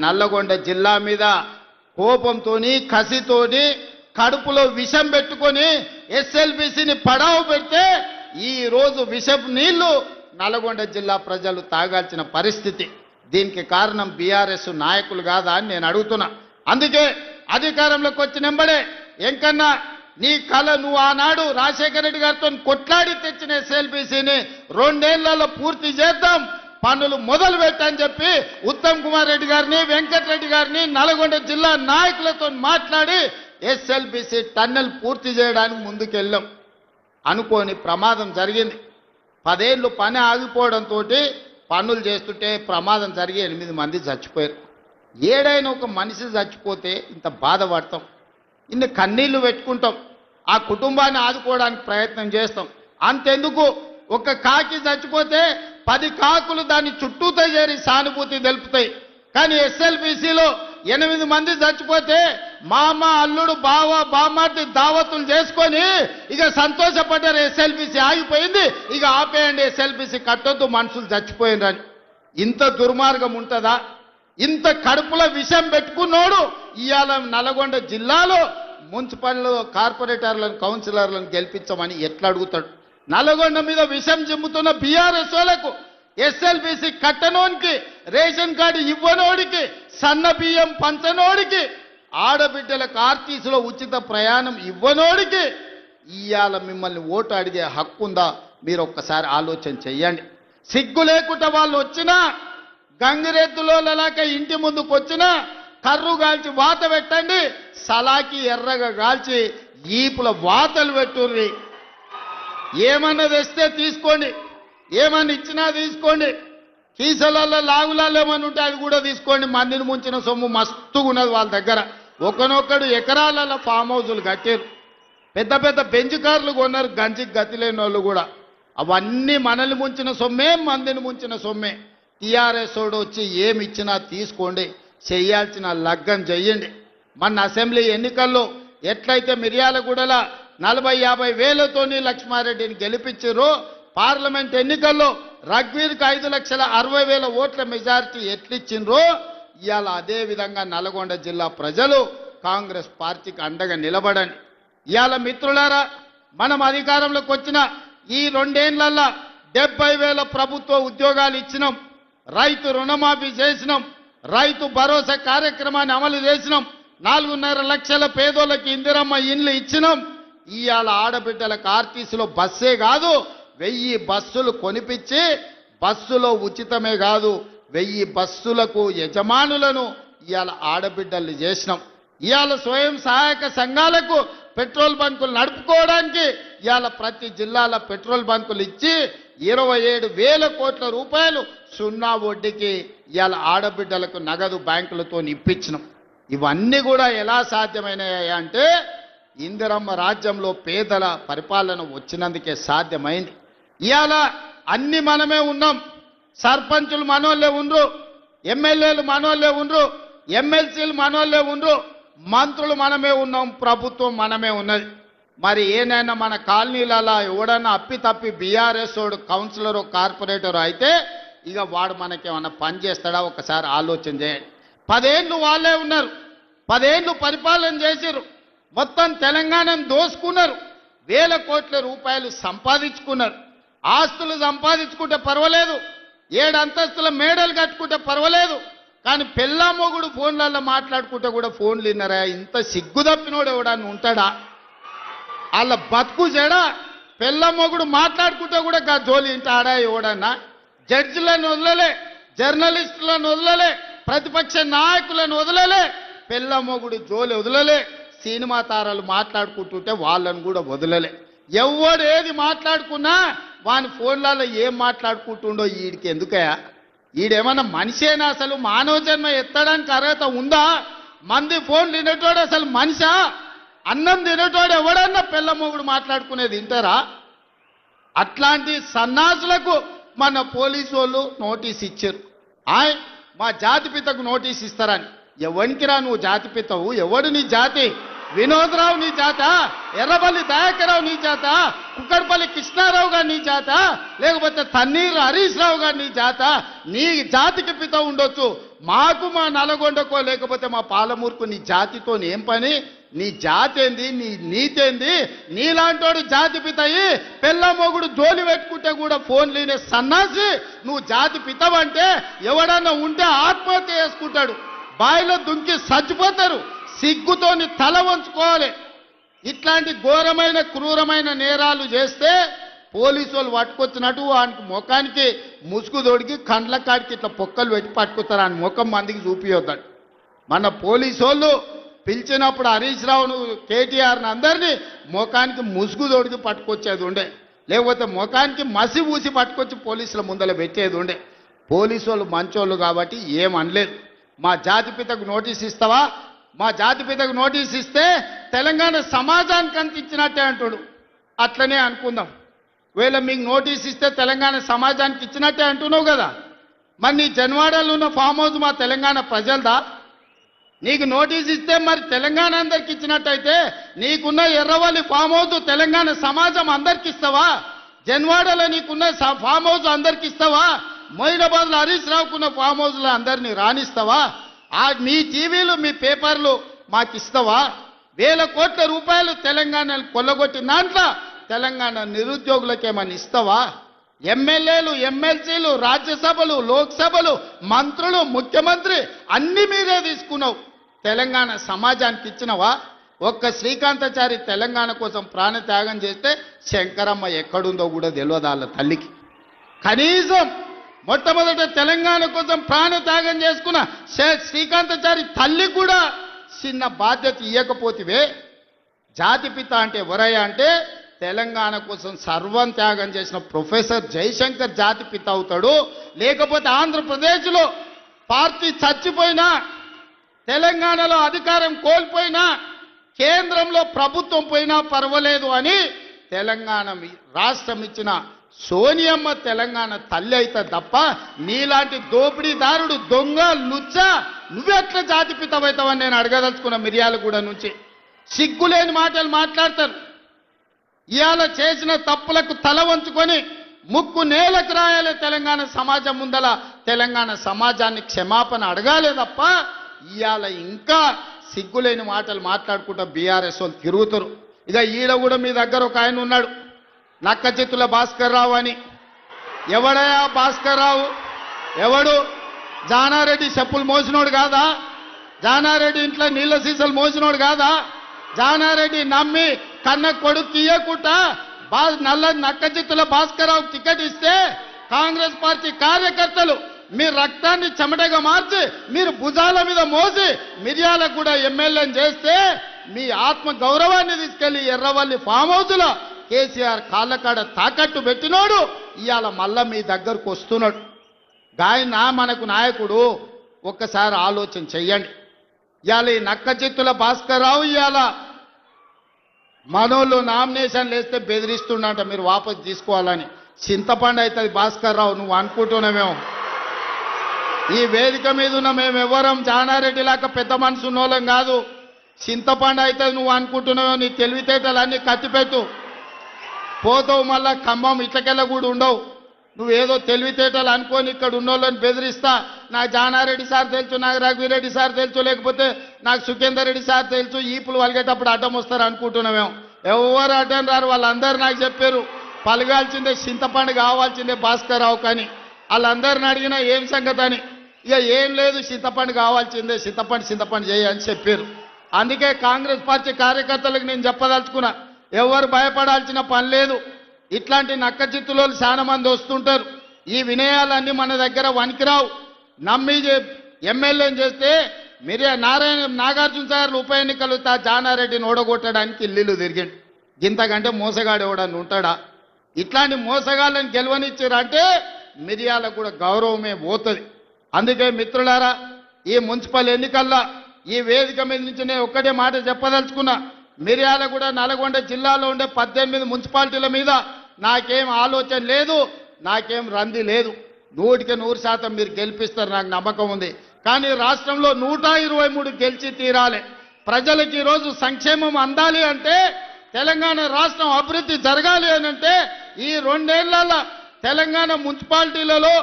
నల్లగొండ జిల్లా మీద కోపంతోని కసితోని కడుపులో విషం పెట్టుకొని ఎస్ఎల్బిసిని పడావు పెడితే ఈ రోజు విషపు నీళ్లు నల్లగొండ జిల్లా ప్రజలు తాగాల్సిన పరిస్థితి. దీనికి కారణం బీఆర్ఎస్ నాయకులు కాదా అని నేను అడుగుతున్నా. అందుకే అధికారంలోకి వచ్చినంబడే ఎంకన్నా నీ కళ నువ్వు ఆనాడు రాజశేఖర రెడ్డి గారితో కొట్లాడి తెచ్చిన ఎస్ఎల్బిసిని 2 ఏళ్లలో పూర్తి చేద్దాం, పనులు మొదలు పెట్టని చెప్పి ఉత్తమ్ కుమార్ రెడ్డి గారిని వెంకటరెడ్డి గారిని నల్గొండ జిల్లా నాయకులతో మాట్లాడి ఎస్ఎల్బిసి టన్నెల్ పూర్తి చేయడానికి ముందుకెళ్ళాం. అనుకోని ప్రమాదం జరిగింది. 10 ఏళ్ళు పని ఆగిపోవడంతో పనులు చేస్తుంటే ప్రమాదం జరిగి 8 మంది చచ్చిపోయారు. ఏడైనా ఒక మనిషి చచ్చిపోతే ఇంత బాధపడతాం, ఇన్ని కన్నీళ్లు పెట్టుకుంటాం, ఆ కుటుంబాన్ని ఆదుకోవడానికి ప్రయత్నం చేస్తాం. అంతెందుకు ఒక కాకి చచ్చిపోతే 10 కాకులు దాని చుట్టూతో చేరి సానుభూతి తెలుపుతాయి. కానీ ఎస్ఎల్బిసిలో 8 మంది చచ్చిపోతే మామ అల్లుడు బావ బామార్తి దావతులు చేసుకొని ఇక సంతోషపడ్డారు. ఎస్ఎల్బిసి ఆగిపోయింది, ఇక ఆపేయండి, ఎస్ఎల్బిసి కట్టొద్దు, మనుషులు చచ్చిపోయినరని. ఇంత దుర్మార్గం ఉంటుందా? ఇంత కడుపులో విషం పెట్టుకున్నోడు ఇవాళ నల్గొండ జిల్లాలో మున్సిపల్ కార్పొరేటర్లను కౌన్సిలర్లను గెలిపించమని ఎట్లా అడుగుతాడు? నల్గొండ మీద విషం జిమ్ముతున్న బీఆర్ఎస్ వాళ్ళకు, ఎస్ఎల్బిసి కట్టనోడికి, రేషన్ కార్డు ఇవ్వనోడికి, సన్న బియ్యం పంచనోడికి, ఆడబిడ్డలకు ఆర్టీసీలో ఉచిత ప్రయాణం ఇవ్వనోడికి ఇవాళ మిమ్మల్ని ఓటు అడిగే హక్కు ఉందా? మీరు ఒక్కసారి ఆలోచన చెయ్యండి. సిగ్గు లేకుండా వాళ్ళు వచ్చినా, గంగిరెద్దులోలాక ఇంటి ముందుకు వచ్చినా కర్రు కాల్చి వాత పెట్టండి, సలాకి ఎర్రగా కాల్చి ఈపుల వాతలు పెట్టుర్రి. ఏమన్నా తెస్తే తీసుకోండి, ఏమన్నా ఇచ్చినా తీసుకోండి, కీసలలో లాగులాలు ఏమన్నా ఉంటే అది కూడా తీసుకోండి. మందిని ముంచిన సొమ్ము మస్తుగా ఉన్నది వాళ్ళ దగ్గర. ఒకనొక్కడు ఎకరాలలో ఫామ్ హౌజులు కట్టారు, పెద్ద పెద్ద బెంచ్ కార్లు కొన్నారు, గంజికి గతి లేని వాళ్ళు కూడా. అవన్నీ మనల్ని ముంచిన సొమ్మే, మందిని ముంచిన సొమ్మే. టీఆర్ఎస్ వాడు వచ్చి ఏమి ఇచ్చినా తీసుకోండి, చేయాల్సిన లగ్గం చెయ్యండి. మన అసెంబ్లీ ఎన్నికల్లో ఎట్లయితే మిర్యాలగూడలో 40-50 వేలతోని లక్ష్మారెడ్డిని గెలిపించారో, పార్లమెంట్ ఎన్నికల్లో రఘ్వీర్కి 5,60,000 ఓట్ల మెజారిటీ ఎట్లిచ్చిండ్రో ఇవాళ అదే విధంగా నల్గొండ జిల్లా ప్రజలు కాంగ్రెస్ పార్టీకి అండగా నిలబడండి. ఇవాళ మిత్రులారా, మనం అధికారంలోకి వచ్చిన ఈ 2 ఏళ్లలో 70,000 ప్రభుత్వ ఉద్యోగాలు ఇచ్చినాం, రైతు రుణమాఫీ చేసినాం, రైతు భరోసా కార్యక్రమాన్ని అమలు చేసినాం, 4.5 లక్షల పేదోళ్ళకి ఇందిరమ్మ ఇండ్లు ఇచ్చినాం. ఇవాళ ఆడబిడ్డలకు ఆర్టీసీలో బస్సే కాదు 1000 బస్సులు కొనిపించి, బస్సులో ఉచితమే కాదు 1000 బస్సులకు యజమానులను ఇవాళ ఆడబిడ్డలు చేసినాం. ఇవాళ స్వయం సహాయక సంఘాలకు పెట్రోల్ బంకులు నడుపుకోవడానికి ఇవాళ ప్రతి జిల్లాలో పెట్రోల్ బంకులు ఇచ్చి 27,000 కోట్ల రూపాయలు 0 వడ్డీకి ఇవాళ ఆడబిడ్డలకు నగదు బ్యాంకులతో ఇప్పించినాం. ఇవన్నీ కూడా ఎలా సాధ్యమైనాయి అంటే ఇందిరమ్మ రాజ్యంలో పేదల పరిపాలన వచ్చినందుకే సాధ్యమైంది. ఇవాళ అన్ని మనమే ఉన్నాం, సర్పంచులు మనోళ్ళే ఉండ్రు, ఎమ్మెల్యేలు మనోళ్ళే ఉండ్రు, ఎమ్మెల్సీలు మనోళ్ళే ఉండ్రు, మంత్రులు మనమే ఉన్నాం, ప్రభుత్వం మనమే ఉన్నది. మరి ఏనైనా మన కాలనీలలో ఎవడన్నా అప్పితప్పి బీఆర్ఎస్ వాడు కౌన్సిలర్ కార్పొరేటర్ అయితే ఇక వాడు మనకేమన్నా పని చేస్తాడా? ఒకసారి ఆలోచన చేయండి. 10 ఏళ్ళు వాళ్ళే ఉన్నారు, 10 ఏళ్ళు పరిపాలన చేసిర్రు, మొత్తం తెలంగాణను దోసుకున్నారు, 1,000 కోట్ల రూపాయలు సంపాదించుకున్నారు. ఆస్తులు సంపాదించుకుంటే పర్వాలేదు, 7 అంతస్తుల మేడలు కట్టుకుంటే పర్వాలేదు, కానీ పెళ్ళా మొగుడు ఫోన్లలో మాట్లాడుకుంటే కూడా ఫోన్లు విన్నారా? ఇంత సిగ్గు తప్పినోడు ఎవడన్నా ఉంటాడా? వాళ్ళ బతుకు చెడా. పెళ్ళా మొగుడు మాట్లాడుకుంటే కూడా జోలి ఇంట ఆడా ఎవడన్నా? జడ్జిలను వదలలే, జర్నలిస్టులను వదలలే, ప్రతిపక్ష నాయకులను వదలలే, పెళ్ళా మొగుడు జోలి వదలలే, సినిమా తారాలు మాట్లాడుకుంటుంటే వాళ్ళను కూడా వదలలే. ఎవడు ఏది మాట్లాడుకున్నా వాని ఫోన్లలో ఏం మాట్లాడుకుంటుండో వీడికి ఎందుకయా? వీడేమన్నా మనిషేనా? అసలు మానవ జన్మ ఎత్తడానికి అర్హత ఉందా? మంది ఫోన్ తినేటోడు అసలు మనిషా? అన్నం తినేటోడు ఎవడన్నా పిల్ల మొగుడు మాట్లాడుకునేది వింటారా? అట్లాంటి సన్నాసులకు మన పోలీసు వాళ్ళు నోటీస్ ఇచ్చారు. మా జాతిపితకు నోటీస్ ఇస్తారని. ఎవరికిరా నువ్వు జాతిపితవు? ఎవడు నీ జాతి? వినోద్రావు నీ జాత? ఎర్రబల్లి దయాకరావు నీ జాత? కుక్కడపల్లి కృష్ణారావు గారు నీ జాత? లేకపోతే తన్నీరు హరీష్ రావు గారు నీ జాత? నీ జాతికి పిత ఉండొచ్చు, మాకు మా నల్గొండకో లేకపోతే మా పాలమూరుకు నీ జాతితో ఏం పని? నీ జాతి ఏంది, నీ నీతి ఏంది? నీలాంటోడు జాతి పితయి పెళ్ళ మొగుడు జోలి పెట్టుకుంటే కూడా ఫోన్ లేనే సన్నాసి నువ్వు జాతి పితవంటే ఎవడన్నా ఉంటే ఆత్మహత్య చేసుకుంటాడు, బాయిలో దుంకి చచ్చిపోతారు. సిగ్గుతోని తల వంచుకోవాలి. ఇట్లాంటి ఘోరమైన క్రూరమైన నేరాలు చేస్తే పోలీసు వాళ్ళు పట్టుకొచ్చినట్టు వానికి ముఖానికి ముసుగు తోడికి కండ్ల కాడికి ఇట్లా పొక్కలు పెట్టి పట్టుకుతారు. ఆయన ముఖం మందికి చూపియొద్దాడు. మన పోలీసు వాళ్ళు పిలిచినప్పుడు హరీష్ రావును కేటీఆర్ని అందరినీ ముఖానికి ముసుగు తోడికి పట్టుకొచ్చేది ఉండే, లేకపోతే ముఖానికి మసి ఊసి పట్టుకొచ్చి పోలీసుల ముందర పెట్టేది ఉండే. పోలీసు వాళ్ళు మంచోళ్ళు కాబట్టి ఏమనలేదు. మా జాతిపితకు నోటీస్ ఇస్తావా? మా జాతిపితకు నోటీస్ ఇస్తే తెలంగాణ సమాజానికి అంత ఇచ్చినట్టే అంటాడు. అట్లనే అనుకుందాం. వీళ్ళ మీకు నోటీస్ ఇస్తే తెలంగాణ సమాజానికి ఇచ్చినట్టే అంటున్నావు కదా. మరి నీ జన్వాడలో ఉన్న ఫామ్ హౌస్ మా తెలంగాణ ప్రజలదా? నీకు నోటీస్ ఇస్తే మరి తెలంగాణ అందరికి ఇచ్చినట్టయితే నీకున్న ఎర్రవల్లి ఫామ్ హౌస్ తెలంగాణ సమాజం అందరికి ఇస్తావా? జన్వాడలో నీకున్న ఫామ్ హౌస్ అందరికి ఇస్తావా? మొయినాబాద్లో హరీష్ రావుకున్న ఫామ్ హౌస్లో అందరినీ రాణిస్తావా? మీ టీవీలు మీ పేపర్లు మాకు ఇస్తావా? వేల కోట్ల రూపాయలు తెలంగాణను కొల్లగొట్టిన దాంట్లో తెలంగాణ నిరుద్యోగులకేమని ఇస్తావా? ఎమ్మెల్యేలు, ఎమ్మెల్సీలు, రాజ్యసభలు, లోక్సభలు, మంత్రులు, ముఖ్యమంత్రి అన్ని మీరే తీసుకున్నావు. తెలంగాణ సమాజానికి ఇచ్చినవా? ఒక్క శ్రీకాంతాచారి తెలంగాణ కోసం ప్రాణత్యాగం చేస్తే శంకరమ్మ ఎక్కడుందో కూడా తెలియదు వాళ్ళ తల్లికి. కనీసం మొట్టమొదట తెలంగాణ కోసం ప్రాణత్యాగం చేసుకున్న శ్రీకాంతాచారి తల్లి కూడా చిన్న బాధ్యత ఇవ్వకపోతివే. జాతిపిత అంటే ఎవరయ్యా అంటే తెలంగాణ కోసం సర్వం త్యాగం చేసిన ప్రొఫెసర్ జయశంకర్ జాతిపిత అవుతాడు. లేకపోతే ఆంధ్రప్రదేశ్లో పార్టీ చచ్చిపోయినా, తెలంగాణలో అధికారం కోల్పోయినా, కేంద్రంలో ప్రభుత్వం పోయినా పర్వాలేదు అని తెలంగాణ రాష్ట్రం ఇచ్చిన సోనియమ్మ తెలంగాణ తల్లి అయితే తప్ప నీలాంటి దోపిడీదారుడు, దొంగ, లుచ్చ నువ్వెట్లా జాతిపితమవుతావని నేను అడగదలుచుకున్న. మిర్యాలగూడ నుంచి సిగ్గులేని మాటలు మాట్లాడతారు. ఇవాళ చేసిన తప్పులకు తల వంచుకొని ముక్కు నేలకు రాయాలి. తెలంగాణ సమాజం ముందల తెలంగాణ సమాజాన్ని క్షమాపణ అడగాలే తప్ప ఇవాళ ఇంకా సిగ్గులేని మాటలు మాట్లాడుకుంటా బీఆర్ఎస్ వాళ్ళు తిరుగుతారు. ఇక ఈడ కూడా మీ దగ్గర ఒక ఆయన ఉన్నాడు, నక్క చిత్తుల భాస్కర్ రావు అని. ఎవడయా భాస్కర్ రావు? ఎవడు? జానారెడ్డి చెప్పులు మోసినోడు కాదా? జానారెడ్డి ఇంట్లో నీళ్ళ సీసాలు మోసినోడు కాదా? జానారెడ్డి నమ్మి కన్న కొడుకు తీయకుండా నల్ల నక్క చిత్తుల భాస్కర్ రావు టికెట్ ఇస్తే కాంగ్రెస్ పార్టీ కార్యకర్తలు మీ రక్తాన్ని చెమటగా మార్చి మీరు భుజాల మీద మోసి మిర్యాలకు కూడా ఎమ్మెల్యేని చేస్తే మీ ఆత్మ గౌరవాన్ని తీసుకెళ్లి ఎర్రవల్లి ఫామ్ హౌస్లో కేసీఆర్ కాళ్ళకాడ తాకట్టు పెట్టినోడు ఇవాళ మళ్ళా మీ దగ్గరకు వస్తున్నాడు. గాయన మనకు నాయకుడు. ఒక్కసారి ఆలోచన చెయ్యండి. ఇవాళ ఈ నక్క చిత్తుల భాస్కర్ రావు ఇవాళ మనోళ్ళు నామినేషన్లు వేస్తే బెదిరిస్తుండంట మీరు వాపసు తీసుకోవాలని. చింతపండు అవుతుంది భాస్కర్ రావు, నువ్వు అనుకుంటున్నామేమో. ఈ వేదిక మీద ఉన్న మేము ఎవరం జానారెడ్డి లాగా పెద్ద మనసు ఉన్నోళ్ళం కాదు. చింతపండు అవుతుంది నువ్వు అనుకుంటున్నావో. నీ తెలివితేటలన్నీ కత్తిపెట్టు, పోతావు మళ్ళా ఖమ్మం ఇట్లకెళ్ళ కూడా ఉండవు. నువ్వేదో తెలివితేటలు అనుకొని ఇక్కడ ఉన్నోళ్ళని బెదిరిస్తా. నాకు జానారెడ్డి సార్ తెలుసు, నాకు రఘువీరెడ్డి సార్ తెలుసు, లేకపోతే నాకు సుఖేందర్ రెడ్డి సార్ తెలుసు, ఈపులు వలిగేటప్పుడు అడ్డం వస్తారు అనుకుంటున్నామేమో. ఎవరు అడ్డం రారు. వాళ్ళందరూ నాకు చెప్పారు పలగాల్సిందే చింతపండు కావాల్సిందే భాస్కర్ రావు కానీ. వాళ్ళందరిని అడిగినా ఏం సంగతి అని. ఇక ఏం లేదు, చింతపండు కావాల్సిందే, చింతపండు చేయని చెప్పారు. అందుకే కాంగ్రెస్ పార్టీ కార్యకర్తలకు నేను చెప్పదలుచుకున్నా, ఎవరు భయపడాల్సిన పని లేదు. ఇట్లాంటి నక్క చిత్తులో చాలా మంది వస్తుంటారు. ఈ వినయాలన్నీ మన దగ్గర వనికిరావు. నమ్మి ఎమ్మెల్యేని చేస్తే నాగార్జున సార్ ఉప ఎన్నికలు జానారెడ్డిని ఓడగొట్టడానికి ఇల్లు తిరిగిండు. ఇంతకంటే మోసగాడు ఎవడని ఉంటాడా? ఇట్లాంటి మోసగాళ్ళని గెలవనిచ్చారంటే మిర్యాలకు కూడా గౌరవమే పోతుంది. అందుకే మిత్రులారా, ఈ మున్సిపల్ ఎన్నికల్లో ఈ వేదిక మీద నుంచి నేను ఒక్కటే మాట చెప్పదలుచుకున్నా. మిర్యాలగూడ, నల్గొండ జిల్లాలో ఉండే 18 మున్సిపాలిటీల మీద నాకేం ఆలోచన లేదు, నాకేం రంది లేదు. 100% మీరు గెలిపిస్తారు, నాకు నమ్మకం ఉంది. కానీ రాష్ట్రంలో 123 గెలిచి తీరాలి. ప్రజలకు ఈరోజు సంక్షేమం అందాలి అంటే, తెలంగాణ రాష్ట్రం అభివృద్ధి జరగాలి అని అంటే ఈ 2 ఏళ్లలో తెలంగాణ మున్సిపాలిటీలలో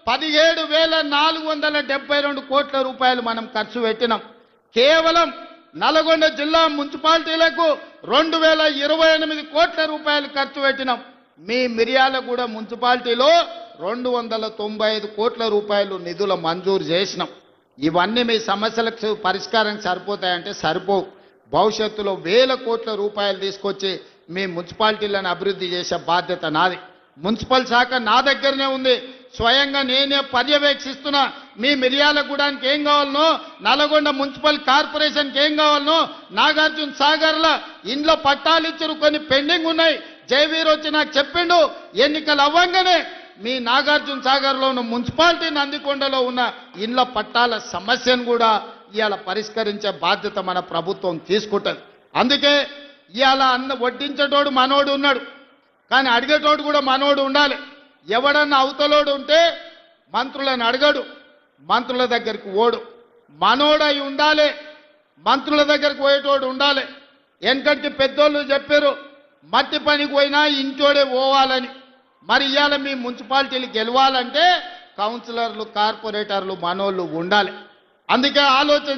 17,472 కోట్ల రూపాయలు మనం ఖర్చు పెట్టినాం. కేవలం నల్గొండ జిల్లా మున్సిపాలిటీలకు 2,028 కోట్ల రూపాయలు ఖర్చు పెట్టినాం. మీ మిర్యాలగూడ మున్సిపాలిటీలో 295 కోట్ల రూపాయలు నిధుల మంజూరు చేసినాం. ఇవన్నీ మీ సమస్యలకు పరిష్కారం సరిపోతాయంటే సరిపోవు. భవిష్యత్తులో వేల కోట్ల రూపాయలు తీసుకొచ్చి మీ మున్సిపాలిటీలను అభివృద్ధి చేసే బాధ్యత నాది. మున్సిపల్ శాఖ నా దగ్గరనే ఉంది. స్వయంగా నేనే పర్యవేక్షిస్తున్నా. మీ మిర్యాలగూడానికి ఏం కావాలనో, నల్గొండ మున్సిపల్ కార్పొరేషన్కి ఏం కావాలనో, నాగార్జున సాగర్ల ఇండ్ల పట్టాలు ఇచ్చారు, కొన్ని పెండింగ్ ఉన్నాయి. జయవీర్ వచ్చి నాకు చెప్పిండు, ఎన్నికలు అవ్వంగానే మీ నాగార్జున సాగర్లో ఉన్న మున్సిపాలిటీ నందికొండలో ఉన్న ఇండ్ల పట్టాల సమస్యను కూడా ఇవాళ పరిష్కరించే బాధ్యత మన ప్రభుత్వం తీసుకుంటుంది. అందుకే ఇవాళ వడ్డించేటోడు మనోడు ఉన్నాడు, కానీ అడిగేటోడు కూడా మనోడు ఉండాలి. ఎవడన్నా అవతలోడు ఉంటే మంత్రులను అడగడు, మంత్రుల దగ్గరికి ఓడు. మనోడై ఉండాలి, మంత్రుల దగ్గరికి పోయేటోడు ఉండాలి. వెనకటి పెద్దోళ్ళు చెప్పారు, మట్టి పనికి పోయినా ఇంటోడే పోవాలని. మరి ఇవాళ మీ మున్సిపాలిటీలు గెలవాలంటే కౌన్సిలర్లు, కార్పొరేటర్లు మనోళ్ళు ఉండాలి. అందుకే ఆలోచన